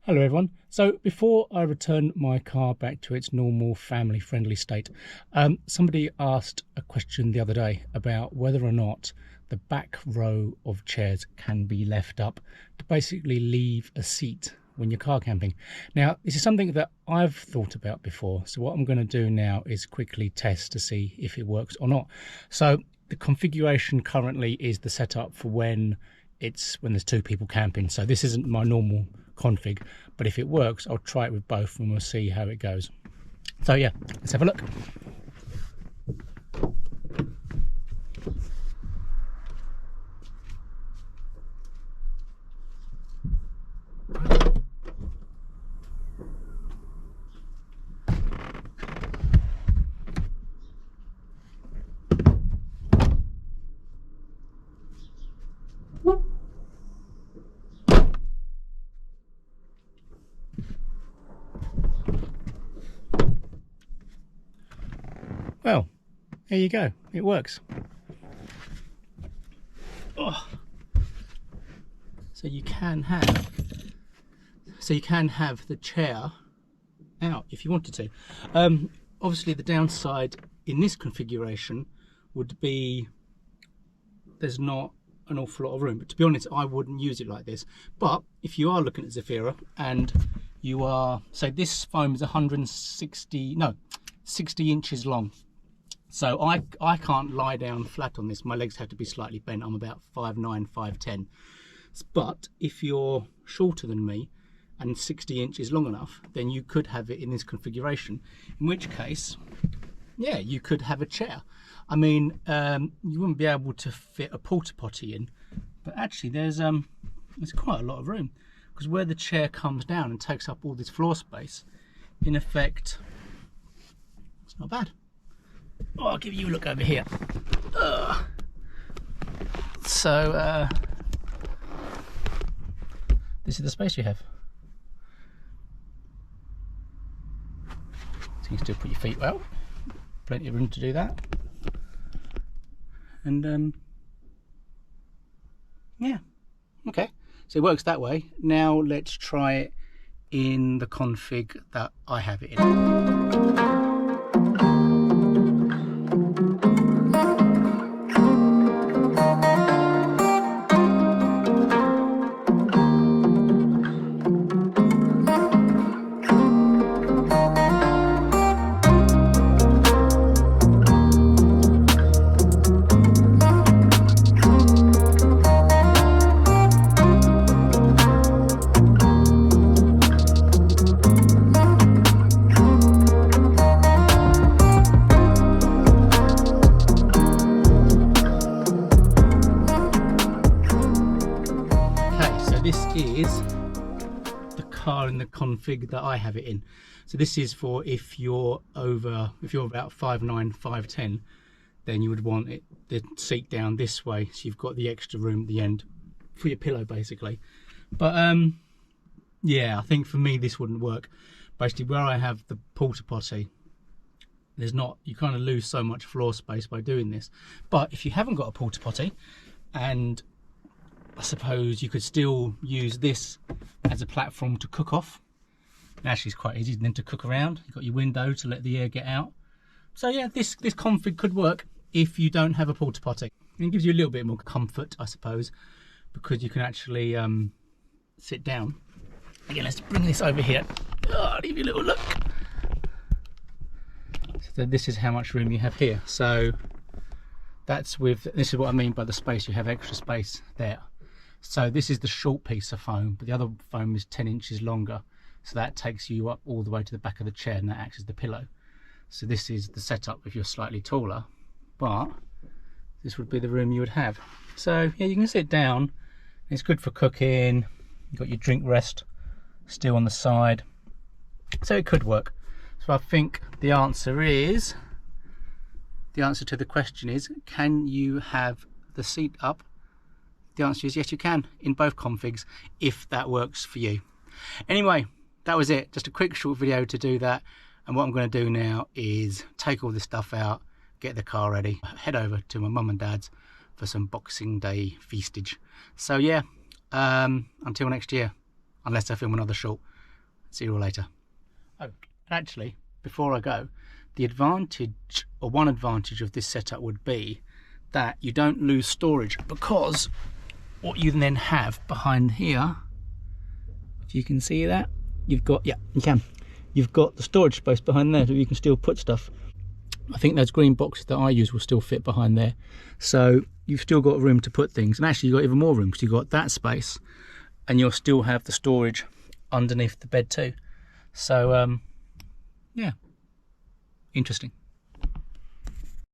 Hello everyone. So before I return my car back to its normal family friendly state, somebody asked a question the other day about whether or not the back row of chairs can be left up to basically leave a seat when you're car camping. Now this is something that I've thought about before, so what I'm going to do now is quickly test to see if it works or not. So the configuration currently is the setup for when there's two people camping, so this isn't my normal config, but if it works I'll try it with both and we'll see how it goes. So yeah, let's have a look. Well, there you go, it works. Oh. So you can have the chair out if you wanted to. Obviously the downside in this configuration would be there's not an awful lot of room, but to be honest I wouldn't use it like this. But if you are looking at Zafira and you are, say this foam is 60 inches long, so I can't lie down flat on this. My legs have to be slightly bent. I'm about 5'9", 5'10". But if you're shorter than me and 60 inches long enough, then you could have it in this configuration, in which case, yeah, you could have a chair. I mean, you wouldn't be able to fit a porta potty in, but actually there's quite a lot of room, because where the chair comes down and takes up all this floor space, in effect, it's not bad. Oh, I'll give you a look over here. So this is the space you have. So you can still put your feet out. Plenty of room to do that. And yeah, okay. So it works that way. Now let's try it in the config that I have it in. This is the car in the config that I have it in. So this is for if you're about 5'9", 5'10", then you would want the seat down this way, so you've got the extra room at the end for your pillow basically. But yeah, I think for me this wouldn't work. Basically where I have the porta potty, you kind of lose so much floor space by doing this. But if you haven't got a porta potty, and I suppose you could still use this as a platform to cook off. And actually it's quite easy then to cook around. You've got your window to let the air get out. So yeah, this config could work if you don't have a porta potty. And it gives you a little bit more comfort, I suppose, because you can actually sit down. Again, let's bring this over here. I'll give you a little look. So this is how much room you have here. So this is what I mean by the space. You have extra space there. So this is the short piece of foam, but the other foam is 10 inches longer. So that takes you up all the way to the back of the chair, and that acts as the pillow. So this is the setup if you're slightly taller, but this would be the room you would have. So yeah, you can sit down. It's good for cooking. You've got your drink rest still on the side. So it could work. So I think the answer to the question is, can you have the seat up? The answer is yes, you can, in both configs, if that works for you. Anyway, that was it. Just a quick short video to do that. And what I'm going to do now is take all this stuff out, get the car ready, head over to my mum and dad's for some Boxing Day feastage. So yeah, until next year, unless I film another short. See you all later. Oh, actually, before I go, the advantage, or one advantage of this setup would be that you don't lose storage, because what you then have behind here, if you can see that, you've got, yeah, you can. You've got the storage space behind there, so you can still put stuff. I think those green boxes that I use will still fit behind there. So you've still got room to put things. And actually you've got even more room, because you've got that space and you'll still have the storage underneath the bed too. So, yeah, interesting.